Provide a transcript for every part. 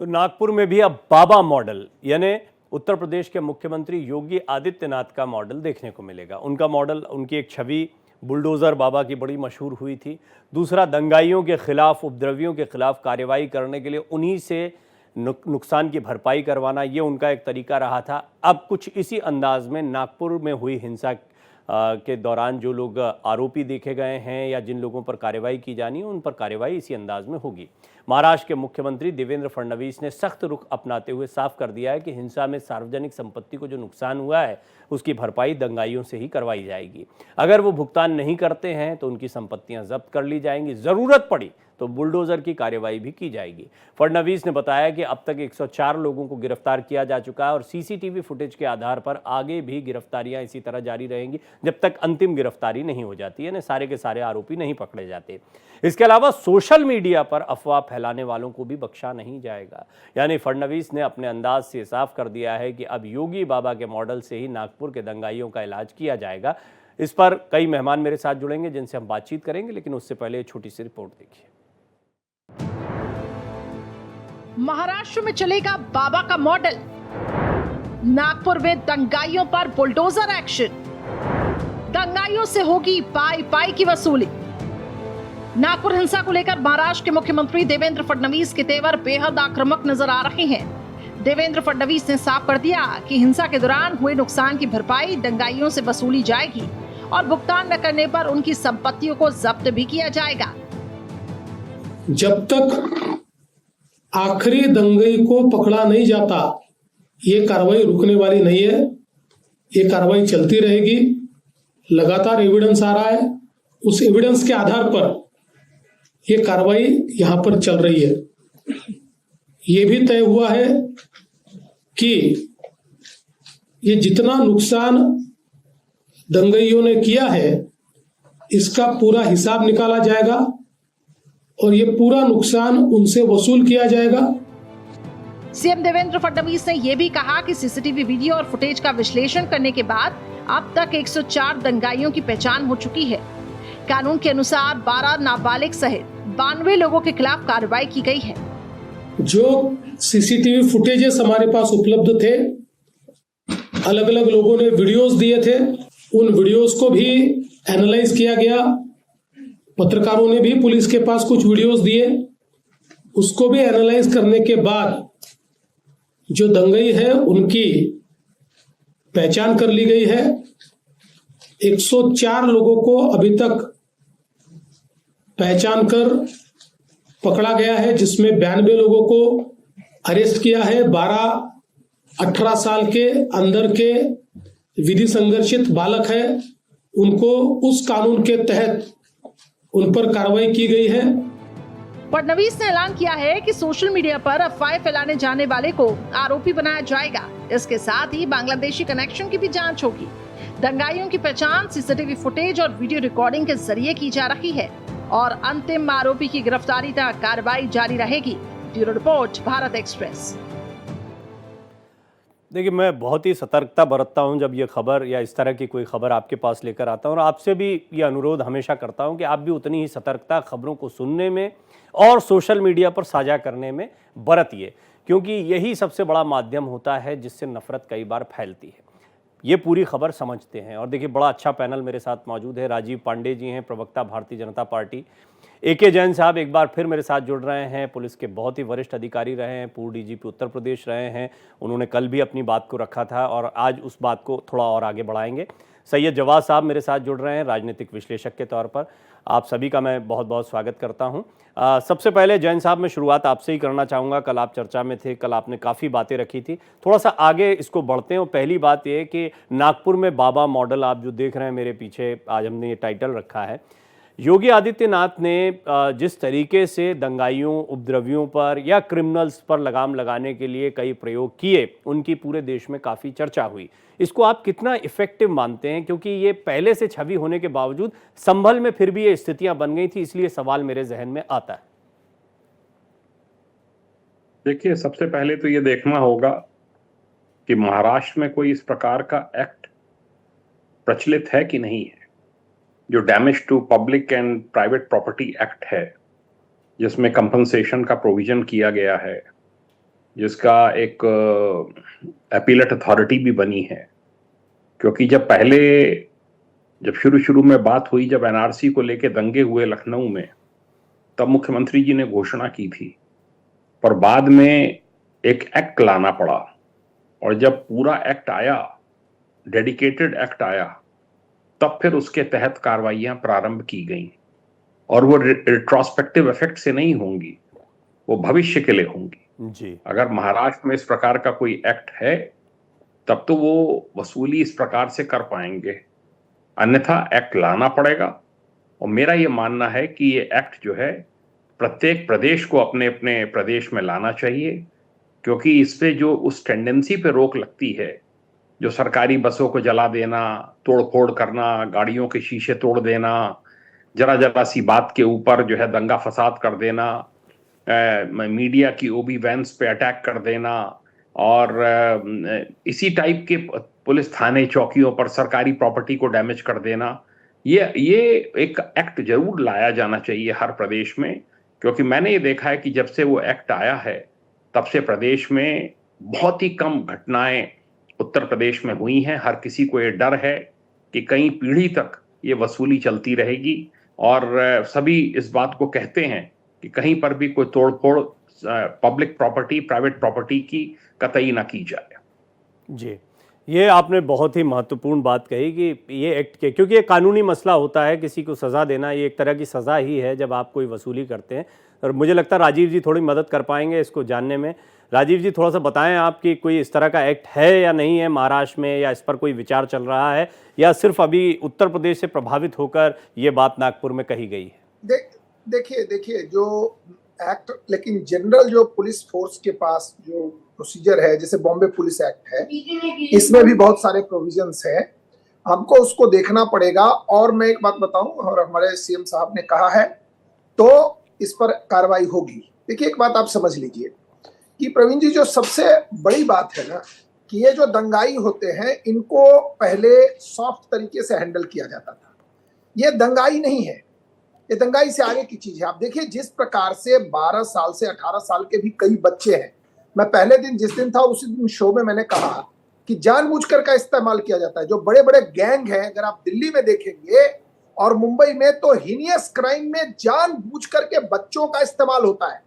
तो नागपुर में भी अब बाबा मॉडल यानी उत्तर प्रदेश के मुख्यमंत्री योगी आदित्यनाथ का मॉडल देखने को मिलेगा। उनका मॉडल, उनकी एक छवि बुलडोज़र बाबा की बड़ी मशहूर हुई थी। दूसरा, दंगाइयों के खिलाफ, उपद्रवियों के खिलाफ कार्रवाई करने के लिए उन्हीं से नुकसान की भरपाई करवाना, ये उनका एक तरीका रहा था। अब कुछ इसी अंदाज में नागपुर में हुई हिंसा के दौरान जो लोग आरोपी देखे गए हैं या जिन लोगों पर कार्रवाई की जानी है, उन पर कार्रवाई इसी अंदाज में होगी। महाराष्ट्र के मुख्यमंत्री देवेंद्र फडणवीस ने सख्त रुख अपनाते हुए साफ कर दिया है कि हिंसा में सार्वजनिक संपत्ति को जो नुकसान हुआ है उसकी भरपाई दंगाइयों से ही करवाई जाएगी। अगर वो भुगतान नहीं करते हैं तो उनकी संपत्तियां जब्त कर ली जाएंगी, जरूरत पड़ी तो बुलडोजर की कार्रवाई भी की जाएगी। फडणवीस ने बताया कि अब तक 104 लोगों को गिरफ्तार किया जा चुका है और सीसीटीवी फुटेज के आधार पर आगे भी गिरफ्तारियां इसी तरह जारी रहेंगी जब तक अंतिम गिरफ्तारी नहीं हो जाती है, ना सारे के सारे आरोपी नहीं पकड़े जाते। इसके अलावा सोशल मीडिया पर अफवाह फैलाने वालों को भी बख्शा नहीं जाएगा। यानी फडणवीस ने अपने अंदाज से साफ कर दिया है कि अब योगी बाबा के मॉडल से ही नागपुर के दंगाइयों का इलाज किया जाएगा। इस पर कई मेहमान मेरे साथ जुड़ेंगे जिनसे हम बातचीत करेंगे, लेकिन उससे पहले छोटी सी रिपोर्ट देखिए। महाराष्ट्र में चलेगा बाबा का मॉडल, नागपुर में दंगाइयों पर बुलडोजर एक्शन, दंगाइयों से होगी पाई पाई की वसूली। नागपुर हिंसा को लेकर महाराष्ट्र के मुख्यमंत्री देवेंद्र फडणवीस के तेवर बेहद आक्रामक नजर आ रहे हैं। देवेंद्र फडणवीस ने साफ कर दिया कि हिंसा के दौरान हुए नुकसान की भरपाई दंगाइयों से वसूली जाएगी और भुगतान न करने पर उनकी संपत्तियों को जब्त भी किया जाएगा। जब तक आखिरी दंगई को पकड़ा नहीं जाता, ये कार्रवाई रुकने वाली नहीं है। ये कार्रवाई चलती रहेगी। लगातार एविडेंस आ रहा है, उस एविडेंस के आधार पर ये कार्रवाई यहां पर चल रही है। ये भी तय हुआ है कि ये जितना नुकसान दंगइयों ने किया है इसका पूरा हिसाब निकाला जाएगा और ये पूरा नुकसान उनसे वसूल किया जाएगा। सीएम देवेंद्र फडणवीस ने यह भी कहा कि सीसीटीवी वीडियो और फुटेज का विश्लेषण करने के बाद अब तक 104 दंगाइयों की पहचान हो चुकी है। कानून के अनुसार 12 नाबालिग सहित 92 लोगों के खिलाफ कार्रवाई की गई है। जो सीसीटीवी फुटेजेस हमारे पास उपलब्ध थे, अलग अलग लोगों ने वीडियोस दिए थे, उन वीडियोस को भी एनालाइज किया गया। पत्रकारों ने भी पुलिस के पास कुछ वीडियोस दिए, उसको भी एनालाइज करने के बाद जो दंगई है उनकी पहचान कर ली गई है। 104 लोगों को अभी तक पहचान कर पकड़ा गया है, जिसमें 92 लोगों को अरेस्ट किया है। 12-18 साल के अंदर के विधि संघर्षित बालक है, उनको उस कानून के तहत उन पर कार्रवाई की गई है। फडणवीस ने ऐलान किया है कि सोशल मीडिया पर अफवाहें फैलाने जाने वाले को आरोपी बनाया जाएगा। इसके साथ ही बांग्लादेशी कनेक्शन की भी जांच होगी। दंगाइयों की पहचान सीसीटीवी फुटेज और वीडियो रिकॉर्डिंग के जरिए की जा रही है और अंतिम आरोपी की गिरफ्तारी तक कार्रवाई जारी रहेगी। Bureau report, Bharat express. देखिए, मैं बहुत ही सतर्कता बरतता हूं जब ये खबर या इस तरह की कोई खबर आपके पास लेकर आता हूं, और आपसे भी ये अनुरोध हमेशा करता हूं कि आप भी उतनी ही सतर्कता खबरों को सुनने में और सोशल मीडिया पर साझा करने में बरतिए, क्योंकि यही सबसे बड़ा माध्यम होता है जिससे नफरत कई बार फैलती है। ये पूरी खबर समझते हैं। और देखिए, बड़ा अच्छा पैनल मेरे साथ मौजूद है। राजीव पांडे जी हैं, प्रवक्ता भारतीय जनता पार्टी। AK जैन साहब एक बार फिर मेरे साथ जुड़ रहे हैं, पुलिस के बहुत ही वरिष्ठ अधिकारी रहे हैं, पूर्व DGP उत्तर प्रदेश रहे हैं। उन्होंने कल भी अपनी बात को रखा था और आज उस बात को थोड़ा और आगे बढ़ाएंगे। सैयद जवाद साहब मेरे साथ जुड़ रहे हैं, राजनीतिक विश्लेषक के तौर पर। आप सभी का मैं बहुत बहुत स्वागत करता हूं। सबसे पहले जैन साहब, मैं शुरुआत आपसे ही करना चाहूँगा। कल आप चर्चा में थे, कल आपने काफ़ी बातें रखी थी, थोड़ा सा आगे इसको बढ़ते हैं। और पहली बात ये कि नागपुर में बाबा मॉडल आप जो देख रहे हैं मेरे पीछे, आज हमने ये टाइटल रखा है। योगी आदित्यनाथ ने जिस तरीके से दंगाइयों, उपद्रवियों पर या क्रिमिनल्स पर लगाम लगाने के लिए कई प्रयोग किए, उनकी पूरे देश में काफ़ी चर्चा हुई। इसको आप कितना इफेक्टिव मानते हैं? क्योंकि ये पहले से छवि होने के बावजूद संभल में फिर भी ये स्थितियां बन गई थी, इसलिए सवाल मेरे जहन में आता है। देखिए, सबसे पहले तो ये देखना होगा कि महाराष्ट्र में कोई इस प्रकार का एक्ट प्रचलित है कि नहीं है। जो damage to public and private property act है, जिसमें कंपनसेशन का प्रोविजन किया गया है, जिसका एक अपीलेट अथॉरिटी भी बनी है। क्योंकि जब शुरू में बात हुई, जब एनआरसी को लेके दंगे हुए लखनऊ में, तब मुख्यमंत्री जी ने घोषणा की थी, पर बाद में एक एक्ट लाना पड़ा। और जब पूरा एक्ट आया, डेडिकेटेड एक्ट आया, तब फिर उसके तहत कार्रवाइयां प्रारंभ की गई। और वो रिट्रोस्पेक्टिव इफेक्ट से नहीं होंगी, वो भविष्य के लिए होंगी जी। अगर महाराष्ट्र में इस प्रकार का कोई एक्ट है, तब तो वो वसूली इस प्रकार से कर पाएंगे, अन्यथा एक्ट लाना पड़ेगा। और मेरा ये मानना है कि ये एक्ट जो है प्रत्येक प्रदेश को अपने अपने प्रदेश में लाना चाहिए, क्योंकि इस पे जो उस टेंडेंसी पे रोक लगती है, जो सरकारी बसों को जला देना, तोड़फोड़ करना, गाड़ियों के शीशे तोड़ देना, जरा जरा सी बात के ऊपर जो है दंगा फसाद कर देना, मीडिया की ओबी वैन्स पे अटैक कर देना, और इसी टाइप के पुलिस थाने चौकियों पर सरकारी प्रॉपर्टी को डैमेज कर देना, ये एक एक्ट जरूर लाया जाना चाहिए हर प्रदेश में। क्योंकि मैंने ये देखा है कि जब से वो एक्ट आया है, तब से प्रदेश में बहुत ही कम घटनाएं उत्तर प्रदेश में हुई हैं। हर किसी को ये डर है कि कई पीढ़ी तक ये वसूली चलती रहेगी, और सभी इस बात को कहते हैं कि कहीं पर भी कोई तोड़फोड़ पब्लिक प्रॉपर्टी, प्राइवेट प्रॉपर्टी की कतई ना की जाए। जी, ये आपने बहुत ही महत्वपूर्ण बात कही कि ये एक्ट के, क्योंकि ये कानूनी मसला होता है, किसी को सज़ा देना ये एक तरह की सज़ा ही है जब आप कोई वसूली करते हैं। और मुझे लगता है राजीव जी थोड़ी मदद कर पाएंगे इसको जानने में। राजीव जी, थोड़ा सा बताएं आप कि कोई इस तरह का एक्ट है या नहीं है महाराष्ट्र में, या इस पर कोई विचार चल रहा है, या सिर्फ अभी उत्तर प्रदेश से प्रभावित होकर ये बात नागपुर में कही गई है? देखिए जो एक्ट, लेकिन जनरल जो पुलिस फोर्स के पास जो प्रोसीजर है, जैसे बॉम्बे पुलिस एक्ट है, इसमें भी बहुत सारे प्रोविजंस है, हमको उसको देखना पड़ेगा। और मैं एक बात बताऊं, और हमारे सीएम साहब ने कहा है तो इस पर कार्रवाई होगी। देखिए एक बात आप समझ लीजिए कि प्रवीण जी, जो सबसे बड़ी बात है ना, कि ये जो दंगाई होते हैं, इनको पहले सॉफ्ट तरीके से हैंडल किया जाता था। ये दंगाई नहीं है, ये दंगाई से आगे की चीज है। आप देखिए जिस प्रकार से 12 साल से 18 साल के भी कई बच्चे हैं। मैं पहले दिन जिस दिन था उसी दिन शो में मैंने कहा कि जानबूझकर का इस्तेमाल किया जाता है। जो बड़े बड़े गैंग हैं, अगर आप दिल्ली में देखेंगे और मुंबई में, तो हीनियस क्राइम में जानबूझकर के बच्चों का इस्तेमाल होता है,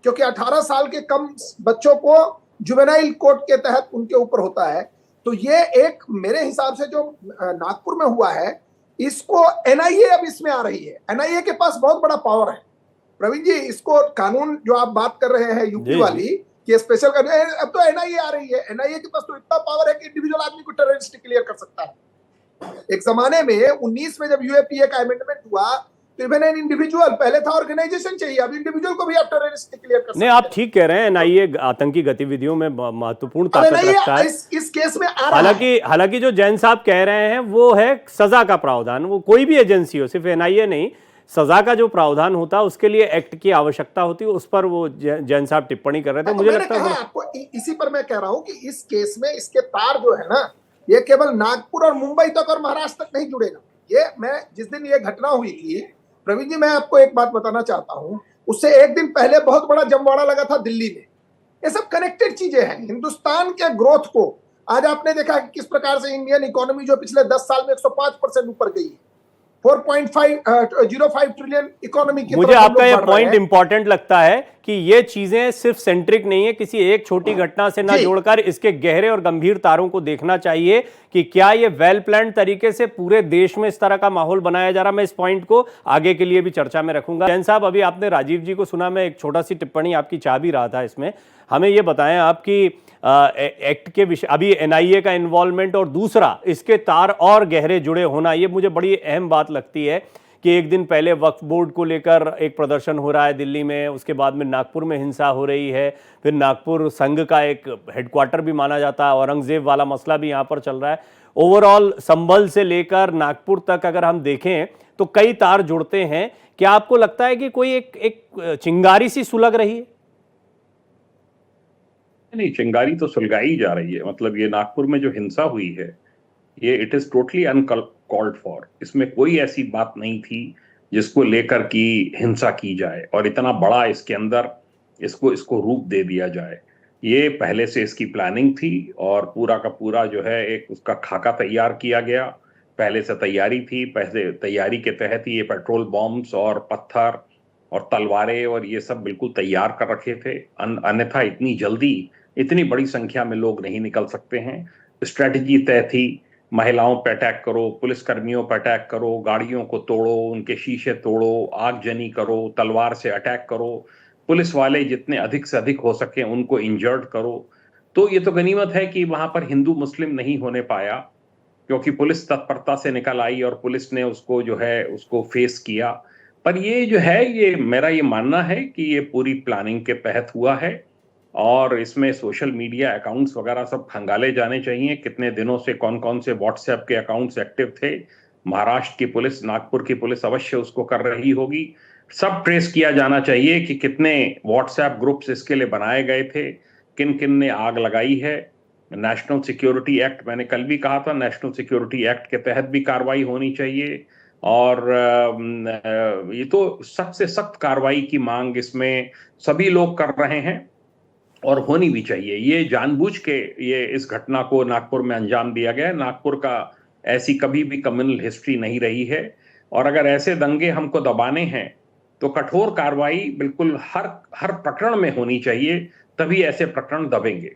क्योंकि 18 साल के कम बच्चों को जुवेनाइल कोर्ट के तहत उनके ऊपर होता है। तो ये एक मेरे हिसाब से जो नागपुर में हुआ है, इसको एनआईए अब इसमें आ रही है। एनआईए के पास बहुत बड़ा पावर है प्रवीण जी। इसको कानून जो आप बात कर रहे हैं यूपी वाली कि स्पेशल कानून, अब तो एनआईए आ रही है। एनआईए के पास तो इतना पावर है कि इंडिविजुअल आदमी को टेररिस्ट डिक्लेयर कर सकता है। एक जमाने में 19 में जब यूएपीए का अमेंडमेंट हुआ, तो इवन एन इंडिविजुअल, पहले था ऑर्गेनाइजेशन चाहिए, अब इंडिविजुअल को भी आप टेररिस्ट डिक्लेयर कर सकते हैं। नहीं, आप ठीक कह रहे हैं, एनआईए आतंकी गतिविधियों में महत्वपूर्ण ताकत रखता है। इस केस में आ रहा है। हालांकि जो जैन साहब कह रहे हैं वो है सजा का प्रावधान। वो कोई भी एजेंसी हो, सिर्फ एनआईए नहीं, सजा का जो प्रावधान होता है उसके लिए एक्ट की आवश्यकता होती है। उस पर वो जैन साहब टिप्पणी कर रहे थे। मुझे लगता है आपको इसी पर मैं कह रहा हूं कि इस केस में इसके तार जो है ना, ये केवल नागपुर और मुंबई तक और महाराष्ट्र तक नहीं जुड़ेगा। ये मैं जिस दिन ये घटना हुई थी प्रवीण जी, मैं आपको एक बात बताना चाहता हूं, उससे एक दिन पहले बहुत बड़ा जमवाड़ा लगा था दिल्ली में। ये सब कनेक्टेड चीजें हैं। हिंदुस्तान के ग्रोथ को आज आपने देखा कि किस प्रकार से इंडियन इकोनॉमी जो पिछले 10 साल में 105% ऊपर गई है, 4.05 ट्रिलियन इकोनॉमी की। मुझे आपका ये पॉइंट इंपॉर्टेंट लगता है कि ये चीजें सिर्फ सेंट्रिक नहीं है, किसी एक छोटी घटना से ना जोड़कर इसके गहरे और गंभीर तारों को देखना चाहिए कि क्या ये वेल प्लान तरीके से पूरे देश में इस तरह का माहौल बनाया जा रहा। मैं इस पॉइंट को आगे के लिए भी चर्चा में रखूंगा। जैन साहब, अभी आपने राजीव जी को सुना, मैं एक छोटा सी टिप्पणी आपकी चाह भी रहा था इसमें। हमें ये बताएं आपकी एक्ट के विषय, अभी एनआईए का इन्वॉल्वमेंट और दूसरा इसके तार और गहरे जुड़े होना, ये मुझे बड़ी अहम बात लगती है कि एक दिन पहले वक्फ बोर्ड को लेकर एक प्रदर्शन हो रहा है दिल्ली में, उसके बाद में नागपुर में हिंसा हो रही है, फिर नागपुर संघ का एक हेडक्वार्टर भी माना जाता है, औरंगजेब वाला मसला भी यहाँ पर चल रहा है। ओवरऑल संभल से लेकर नागपुर तक अगर हम देखें तो कई तार जुड़ते हैं। क्या आपको लगता है कि कोई एक चिंगारी सी सुलग रही है? नहीं, चिंगारी तो सुलगाई जा रही है। मतलब ये नागपुर में जो हिंसा हुई है, ये it is totally uncalled for. इसमें कोई ऐसी बात नहीं थी जिसको लेकर की हिंसा की जाए और इतना बड़ा इसके अंदर इसको रूप दे दिया जाए। ये पहले से इसकी प्लानिंग थी और पूरा का पूरा जो है एक उसका खाका तैयार किया गया, पहले से तैयारी थी। पहले तैयारी के तहत ये पेट्रोल बॉम्ब्स और पत्थर और तलवारें और ये सब बिल्कुल तैयार कर रखे थे। अन्यथा इतनी जल्दी इतनी बड़ी संख्या में लोग नहीं निकल सकते हैं। स्ट्रेटजी तय थी, महिलाओं पर अटैक करो, पुलिसकर्मियों पर अटैक करो, गाड़ियों को तोड़ो, उनके शीशे तोड़ो, आगजनी करो, तलवार से अटैक करो, पुलिस वाले जितने अधिक से अधिक हो सके उनको इंजर्ड करो। तो ये तो गनीमत है कि वहां पर हिंदू मुस्लिम नहीं होने पाया, क्योंकि पुलिस तत्परता से निकल आई और पुलिस ने उसको जो है उसको फेस किया। पर ये जो है ये मेरा ये मानना है कि ये पूरी प्लानिंग के तहत हुआ है और इसमें सोशल मीडिया अकाउंट्स वगैरह सब खंगाले जाने चाहिए, कितने दिनों से कौन कौन से व्हाट्सएप के अकाउंट्स एक्टिव थे। महाराष्ट्र की पुलिस, नागपुर की पुलिस अवश्य उसको कर रही होगी। सब ट्रेस किया जाना चाहिए कि कितने व्हाट्सएप ग्रुप्स इसके लिए बनाए गए थे, किन किन ने आग लगाई है। नेशनल सिक्योरिटी एक्ट, मैंने कल भी कहा था, नेशनल सिक्योरिटी एक्ट के तहत भी कार्रवाई होनी चाहिए और ये तो सख्त से सख्त कार्रवाई की मांग इसमें सभी लोग कर रहे हैं और होनी भी चाहिए। ये जानबूझ के ये इस घटना को नागपुर में अंजाम दिया गया है। नागपुर का ऐसी कभी भी कम्युनल हिस्ट्री नहीं रही है और अगर ऐसे दंगे हमको दबाने हैं तो कठोर कार्रवाई बिल्कुल हर प्रकरण में होनी चाहिए, तभी ऐसे प्रकरण दबेंगे।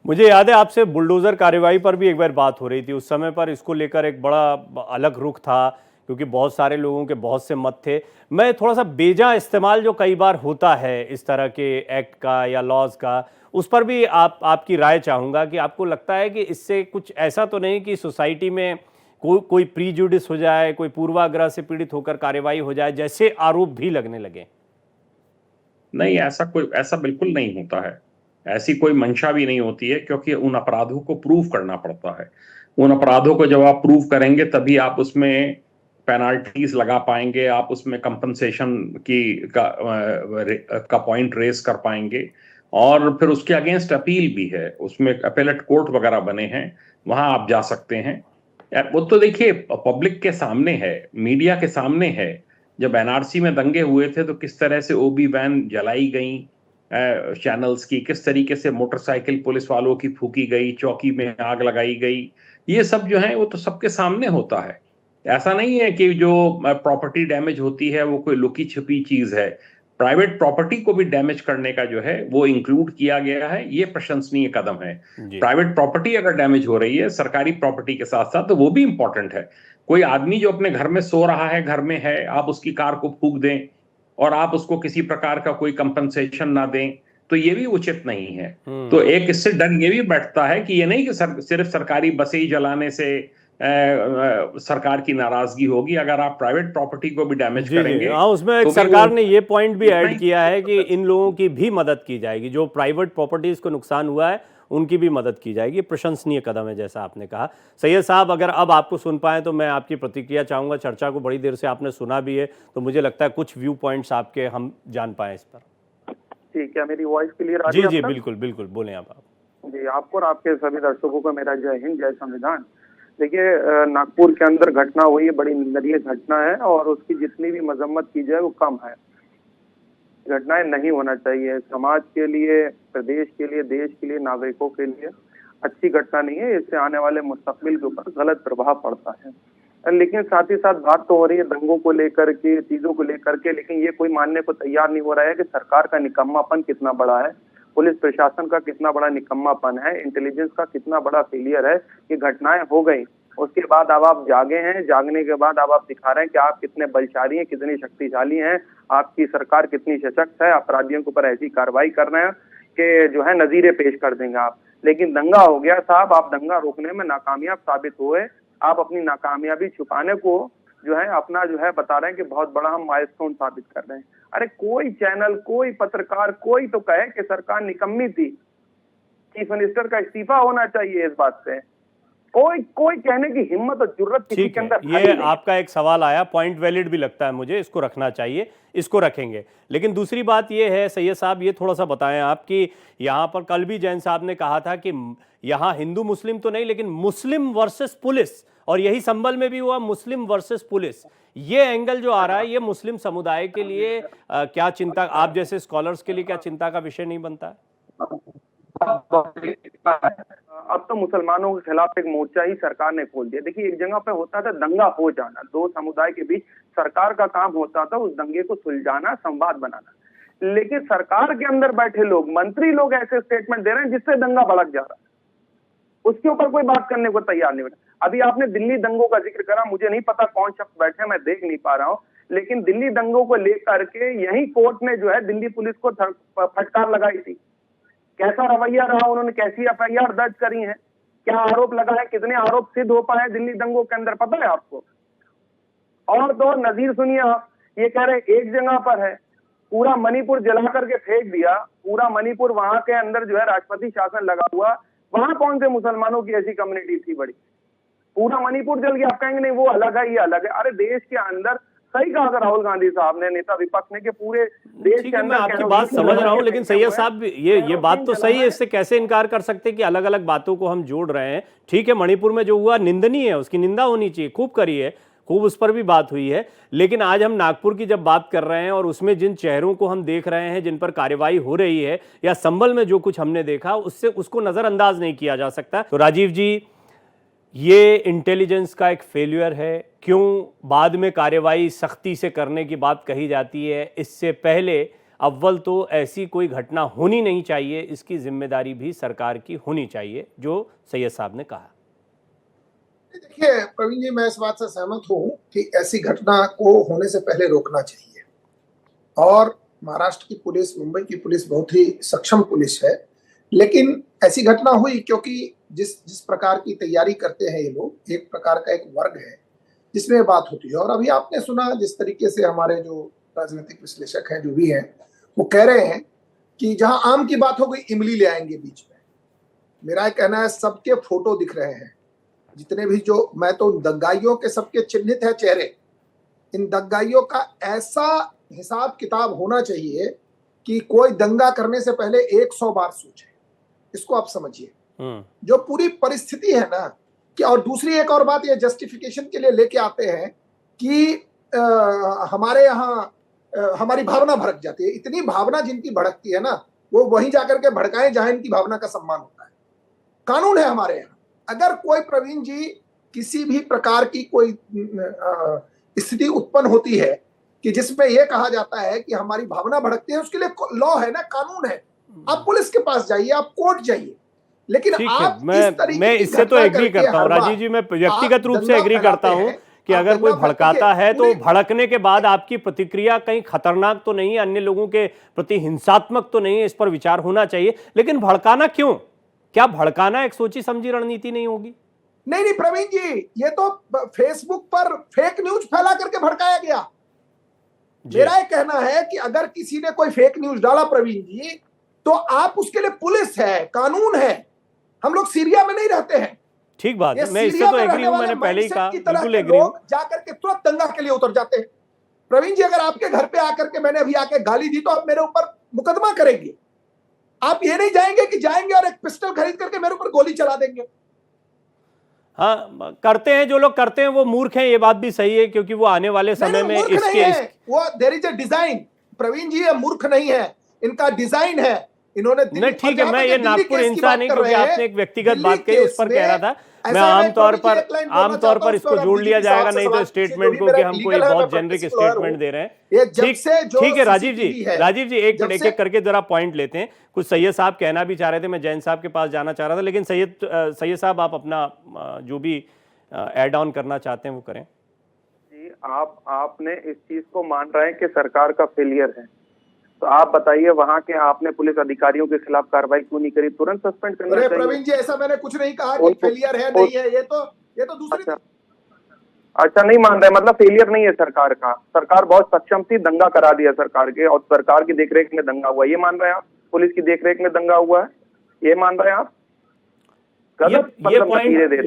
मुझे याद है आपसे बुलडोजर कार्यवाही पर भी एक बार बात हो रही थी, उस समय पर इसको लेकर एक बड़ा अलग रुख था क्योंकि बहुत सारे लोगों के बहुत से मत थे। मैं थोड़ा सा बेजा इस्तेमाल जो कई बार होता है इस तरह के एक्ट का या लॉज का, उस पर भी आपकी राय चाहूँगा कि आपको लगता है कि इससे कुछ ऐसा तो नहीं कि सोसाइटी में कोई प्रीजुडिस हो जाए, कोई पूर्वाग्रह से पीड़ित होकर कार्रवाई हो जाए, जैसे आरोप भी लगने लगे? नहीं, ऐसा बिल्कुल नहीं होता है। ऐसी कोई मंशा भी नहीं होती है, क्योंकि उन अपराधों को प्रूव करना पड़ता है। उन अपराधों को जब आप प्रूव करेंगे तभी आप उसमें पेनाल्टीज लगा पाएंगे, आप उसमें कंपनसेशन का पॉइंट रेस कर पाएंगे और फिर उसके अगेंस्ट अपील भी है। उसमें अपेलेट कोर्ट वगैरह बने हैं, वहां आप जा सकते हैं। वो तो देखिए पब्लिक के सामने है, मीडिया के सामने है। जब एनआरसी में दंगे हुए थे तो किस तरह से ओबी वैन जलाई गई चैनल्स की, किस तरीके से मोटरसाइकिल पुलिस वालों की फूकी गई, चौकी में आग लगाई गई, ये सब जो है वो तो सबके सामने होता है। ऐसा नहीं है कि जो प्रॉपर्टी डैमेज होती है वो कोई लुकी छिपी चीज है। प्राइवेट प्रॉपर्टी को भी डैमेज करने का जो है वो इंक्लूड किया गया है, ये प्रशंसनीय कदम है। प्राइवेट प्रॉपर्टी अगर डैमेज हो रही है सरकारी प्रॉपर्टी के साथ साथ, तो वो भी इंपॉर्टेंट है। कोई आदमी जो अपने घर में सो रहा है, घर में है, आप उसकी कार को फूंक दें और आप उसको किसी प्रकार का कोई कंपनसेशन ना दें, तो ये भी उचित नहीं है। तो एक इससे डर ये भी बैठता है कि ये नहीं कि सिर्फ सरकारी बसें ही जलाने से सरकार की नाराजगी होगी। अगर आप प्राइवेट प्रॉपर्टी को भी डैमेज करेंगे, हाँ, उसमें एक सरकार ने ये पॉइंट भी ऐड किया है कि इन लोगों की भी मदद की जाएगी, जो प्राइवेट प्रॉपर्टीज को नुकसान हुआ है उनकी भी मदद की जाएगी। प्रशंसनीय कदम है जैसा आपने कहा। सैयद साहब, अगर अब आपको सुन पाए तो मैं आपकी प्रतिक्रिया चाहूंगा। चर्चा को बड़ी देर से आपने सुना भी है, तो मुझे लगता है कुछ व्यू पॉइंट्स आपके हम जान पाए इस पर। ठीक है, मेरी वॉइस क्लियर आ रही है? जी जी बिल्कुल बिल्कुल, बोलें आप। जी, आपको और आपके सभी दर्शकों को मेरा जय हिंद, जय संविधान। देखिए, नागपुर के अंदर घटना हुई है, बड़ी निंदनीय घटना है और उसकी जितनी भी मजम्मत की जाए वो कम है। घटनाएं नहीं होना चाहिए, समाज के लिए, प्रदेश के लिए, देश के लिए, नागरिकों के लिए अच्छी घटना नहीं है। इससे आने वाले मुस्तकबिल के ऊपर गलत प्रभाव पड़ता है। लेकिन साथ ही साथ बात तो हो रही है दंगों को लेकर के, चीजों को लेकर के, लेकिन ये कोई मानने को तैयार नहीं हो रहा है कि सरकार का निकम्मापन कितना बड़ा है, पुलिस प्रशासन का कितना बड़ा निकम्मापन है, इंटेलिजेंस का कितना बड़ा फेलियर है। ये घटनाएं हो गई, उसके बाद अब आप जागे हैं, जागने के बाद अब आप दिखा रहे हैं कि आप कितने बलशाली हैं, कितनी शक्तिशाली हैं, आपकी सरकार कितनी सशक्त है, अपराधियों के ऊपर ऐसी कार्रवाई कर रहे हैं कि जो है नजीरे पेश कर देंगे आप। लेकिन दंगा हो गया साहब, आप दंगा रोकने में नाकामयाब साबित हुए। आप अपनी नाकामयाबी छुपाने को जो है अपना जो है बता रहे हैं कि बहुत बड़ा हम माइलस्टोन साबित कर रहे हैं। अरे कोई चैनल, कोई पत्रकार, कोई तो कहे कि सरकार निकम्मी थी, चीफ मिनिस्टर का इस्तीफा होना चाहिए इस बात से। कोई कहने की हिम्मत और जुर्रत किसी के अंदर ये आपका एक सवाल आया, पॉइंट वैलिड भी लगता है मुझे, इसको रखना चाहिए, इसको रखेंगे। लेकिन दूसरी बात ये है सैयद साहब, ये थोड़ा सा बताएं आप कि यहाँ पर कल भी जैन साहब ने कहा था कि यहाँ हिंदू मुस्लिम तो नहीं, लेकिन मुस्लिम वर्सेस पुलिस, और यही संभल में भी हुआ, मुस्लिम वर्सेस पुलिस। ये एंगल जो आ रहा है, ये मुस्लिम समुदाय के लिए क्या चिंता, आप जैसे स्कॉलर्स के लिए क्या चिंता का विषय नहीं बनता है? अब तो मुसलमानों के खिलाफ एक मोर्चा ही सरकार ने खोल दिया। देखिए, एक जगह पे होता था दंगा हो जाना, दो समुदाय के बीच, सरकार का काम होता था उस दंगे को सुलझाना, संवाद बनाना। लेकिन सरकार के अंदर बैठे लोग, मंत्री लोग ऐसे स्टेटमेंट दे रहे हैं जिससे दंगा भड़क जा रहा है, उसके ऊपर कोई बात करने को तैयार नहीं बैठा। अभी आपने दिल्ली दंगों का जिक्र करा, मुझे नहीं पता कौन शख्स बैठे, मैं देख नहीं पा रहा हूं, लेकिन दिल्ली दंगों को लेकर के यही कोर्ट ने जो है दिल्ली पुलिस को फटकार लगाई थी। कैसा रवैया रहा, उन्होंने कैसी एफआईआर दर्ज करी है, क्या आरोप लगा है, कितने आरोप सिद्ध हो पाए दिल्ली दंगों के अंदर, पता है आपको? और तो नजीर सुनिए आप, ये कह रहे एक जगह पर है, पूरा मणिपुर जला करके फेंक दिया, पूरा मणिपुर, वहां के अंदर जो है राष्ट्रपति शासन लगा हुआ, वहां कौन से मुसलमानों की ऐसी कम्युनिटी थी बड़ी, पूरा मणिपुर जल गया। आप कहेंगे नहीं वो अलग है, ये अलग है। अरे देश के अंदर, सही कहा था राहुल गांधी साहब ने, नेता विपक्ष ने, कि पूरे देश के अंदर, मैं आपकी बात समझ रहा हूं, लेकिन सैयद साहब ये बात तो सही है, इससे कैसे इनकार कर सकते हैं कि अलग अलग बातों को हम जोड़ रहे हैं। ठीक है, मणिपुर में जो हुआ निंदनीय है, उसकी निंदा होनी चाहिए, खूब करी है, खूब उस पर भी बात हुई है। लेकिन आज हम नागपुर की जब बात कर रहे हैं और उसमें जिन चेहरों को हम देख रहे हैं, जिन पर कार्रवाई हो रही है, या संभल में जो कुछ हमने देखा, उससे उसको नजरअंदाज नहीं किया जा सकता। तो राजीव जी, ये इंटेलिजेंस का एक फेल्यूर है। क्यों बाद में कार्रवाई सख्ती से करने की बात कही जाती है? इससे पहले अव्वल तो ऐसी कोई घटना होनी नहीं चाहिए, इसकी जिम्मेदारी भी सरकार की होनी चाहिए, जो सैयद साहब ने कहा। देखिए प्रवीण जी, मैं इस बात से सहमत हूं कि ऐसी घटना को होने से पहले रोकना चाहिए। और महाराष्ट्र की पुलिस, मुंबई की पुलिस बहुत ही सक्षम पुलिस है, लेकिन ऐसी घटना हुई क्योंकि जिस प्रकार की तैयारी करते हैं ये लोग, एक प्रकार का एक वर्ग है जिसमें बात होती है। और अभी आपने सुना जिस तरीके से हमारे जो राजनीतिक विश्लेषक हैं, जो भी हैं, वो कह रहे हैं कि जहां आम की बात हो गई, इमली ले आएंगे बीच में। मेरा कहना है सबके फोटो दिख रहे हैं, जितने भी, जो मैं तो दंगाइयों के सबके चिन्हित है चेहरे। इन दंगाइयों का ऐसा हिसाब किताब होना चाहिए कि कोई दंगा करने से पहले 100 बार सोचे। इसको आप समझिए, जो पूरी परिस्थिति है ना, कि और दूसरी एक और बात, ये जस्टिफिकेशन के लिए लेके आते हैं कि हमारे यहाँ हमारी भावना भड़क जाती है। इतनी भावना जिनकी भड़कती है ना, वो वहीं जाकर के भड़काएं जहां इनकी भावना का सम्मान होता है। कानून है हमारे यहाँ। अगर कोई, प्रवीण जी, किसी भी प्रकार की कोई स्थिति उत्पन्न होती है कि जिसमें यह कहा जाता है कि हमारी भावना भड़कती है, उसके लिए लॉ है ना, कानून है। आप पुलिस के पास जाइए, आप कोर्ट जाइए। लेकिन आप मैं इससे तो एग्री करता हूँ राजीव जी, मैं व्यक्तिगत रूप से एग्री करता हूँ कि अगर कोई भड़काता है तो भड़कने के बाद आपकी प्रतिक्रिया कहीं खतरनाक तो नहीं है, अन्य लोगों के प्रति हिंसात्मक तो नहीं है, इस पर विचार होना चाहिए। लेकिन भड़काना क्यों? क्या भड़काना एक सोची समझी रणनीति नहीं होगी? नहीं प्रवीण जी, ये तो फेसबुक पर फेक न्यूज फैला करके भड़काया गया। मेरा ये कहना है कि अगर किसी ने कोई फेक न्यूज डाला प्रवीण जी, तो आप, उसके लिए पुलिस है, कानून है। हम लोग सीरिया में नहीं रहते हैं। ठीक बात है, मैं इससे तो एग्री हूं, मैंने पहले ही कहा, बिल्कुल एग्री हूं। जाकर के तुरंत दंगा के लिए उतर जाते हैं। प्रवीण जी, अगर आपके घर पे आकर के मैंने अभी आके गाली दी, तो आप मेरे ऊपर मुकदमा करेंगे। आप ये नहीं जाएंगे कि जाएंगे और एक पिस्टल खरीद करके मेरे ऊपर गोली चला देंगे। हाँ, करते हैं जो लोग करते हैं वो मूर्ख हैं, ये बात भी सही है, क्योंकि वो आने वाले समय में वो there is a design. Praveen ji, ये मूर्ख नहीं है, इनका डिजाइन है। इन्होंने नहीं, ठीक है, मैं ये नागपुर हिंसा नहीं, क्योंकि आपने एक व्यक्तिगत बात कही, उस पर कह रहा था मैं। आमतौर पर इसको जोड़ लिया जाएगा, नहीं तो स्टेटमेंट को कि हम कोई बहुत जेनरिक स्टेटमेंट दे रहे हैं। ठीक है राजीव जी, एक करके जरा पॉइंट लेते हैं। कुछ सैयद साहब कहना भी चाह रहे थे, मैं जैन साहब के पास जाना चाह रहा था, लेकिन सैयद साहब आप अपना जो भी एड ऑन करना चाहते हैं वो करें। जी, आपने इस चीज को मान रहे हैं कि सरकार का फेलियर है, तो आप बताइए वहां के आपने पुलिस अधिकारियों के खिलाफ कार्रवाई क्यों नहीं करी? तुरंत सस्पेंड करना चाहिए। प्रवीण जी, ऐसा मैंने कुछ नहीं कहा कि फेलियर है, नहीं है। ये तो दूसरी। अच्छा, नहीं मान रहे, मतलब फेलियर नहीं है सरकार का। सरकार बहुत सक्षम थी, दंगा करा दिया सरकार के, और सरकार की देखरेख में दंगा हुआ, ये मान रहे हैं आप? पुलिस की देखरेख में दंगा हुआ है, ये मान रहे हैं आप?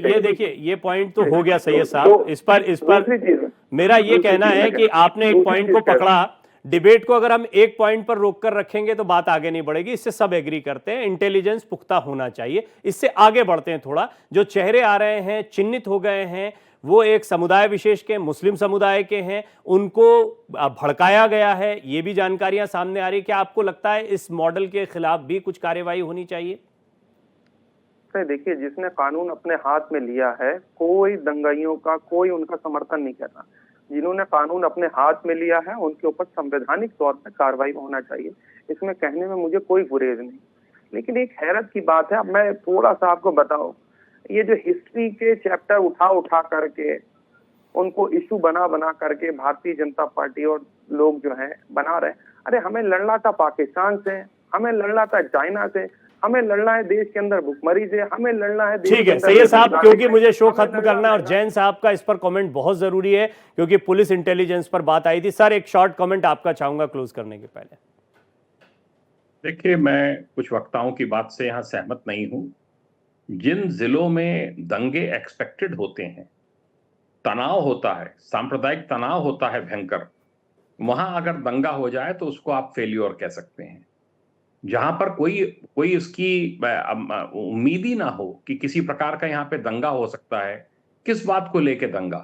ये देखिए, ये पॉइंट तो हो गया सैयद साहब। इस पर मेरा ये कहना है कि आपने एक पॉइंट को पकड़ा। डिबेट को अगर हम एक पॉइंट पर रोक कर रखेंगे तो बात आगे नहीं बढ़ेगी, इससे सब एग्री करते हैं। इंटेलिजेंस पुख्ता होना चाहिए, इससे आगे बढ़ते हैं थोड़ा। जो चेहरे आ रहे हैं, चिन्हित हो गए हैं, वो एक समुदाय विशेष के, मुस्लिम समुदाय के हैं, उनको भड़काया गया है, ये भी जानकारियां सामने आ रही है। क्या आपको लगता है इस मॉडल के खिलाफ भी कुछ कार्रवाई होनी चाहिए? स्पष्ट है। देखिए, जिसने कानून अपने हाथ में लिया है, कोई दंगाइयों का कोई उनका समर्थन नहीं कर रहा। जिन्होंने कानून अपने हाथ में लिया है उनके ऊपर संवैधानिक तौर पर कार्रवाई होना चाहिए, इसमें कहने में मुझे कोई गुरेज नहीं। लेकिन एक हैरत की बात है, अब मैं थोड़ा सा आपको बताऊं, ये जो हिस्ट्री के चैप्टर उठा करके उनको इशू बना करके भारतीय जनता पार्टी और लोग जो है बना रहे, अरे हमें लड़ना था पाकिस्तान से, हमें लड़ना था चाइना से, हमें लड़ना है देश के अंदर भुखमरी से, हमें लड़ना है ठीक है सैयद साहब, क्योंकि मुझे शो खत्म करना है और जैन साहब का इस पर कमेंट बहुत जरूरी है क्योंकि पुलिस इंटेलिजेंस पर बात आई थी। सर एक शॉर्ट कमेंट आपका चाहूंगा क्लोज करने के पहले। देखिए, मैं कुछ वक्ताओं की बात से यहां सहमत नहीं हूं। जिन जिलों में दंगे एक्सपेक्टेड होते हैं, तनाव होता है, सांप्रदायिक तनाव होता है भयंकर, वहां अगर दंगा हो जाए तो उसको आप फेल्योर कह सकते हैं। जहां पर कोई उसकी उम्मीद ही ना हो कि किसी प्रकार का यहाँ पे दंगा हो सकता है। किस बात को लेके दंगा?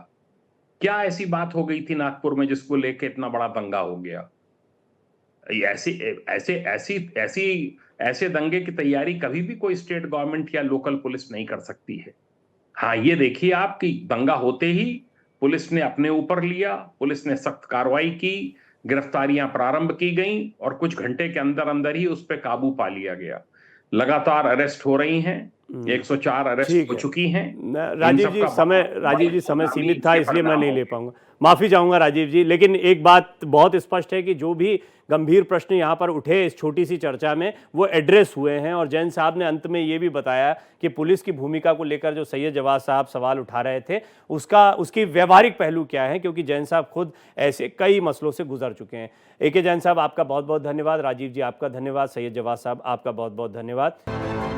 क्या ऐसी बात हो गई थी नागपुर में जिसको लेके इतना बड़ा दंगा हो गया? ऐसे दंगे की तैयारी कभी भी कोई स्टेट गवर्नमेंट या लोकल पुलिस नहीं कर सकती है। हाँ, ये देखिए आप कि दंगा होते ही पुलिस ने अपने ऊपर लिया, पुलिस ने सख्त कार्रवाई की, गिरफ्तारियां प्रारंभ की गईं और कुछ घंटे के अंदर अंदर ही उस पर काबू पा लिया गया। लगातार अरेस्ट हो रही हैं, 104 अरेस्ट हो चुकी हैं। राजीव जी समय सीमित था इसलिए मैं नहीं ले पाऊंगा, माफी चाहूंगा राजीव जी। लेकिन एक बात बहुत स्पष्ट है कि जो भी गंभीर प्रश्न यहाँ पर उठे इस छोटी सी चर्चा में वो एड्रेस हुए हैं और जैन साहब ने अंत में ये भी बताया कि पुलिस की भूमिका को लेकर जो सैयद जवाद साहब सवाल उठा रहे थे उसकी व्यवहारिक पहलू क्या है, क्योंकि जैन साहब खुद ऐसे कई मसलों से गुजर चुके हैं। ए के जैन साहब आपका बहुत बहुत धन्यवाद, राजीव जी आपका धन्यवाद, सैयद जवाद साहब आपका बहुत बहुत धन्यवाद।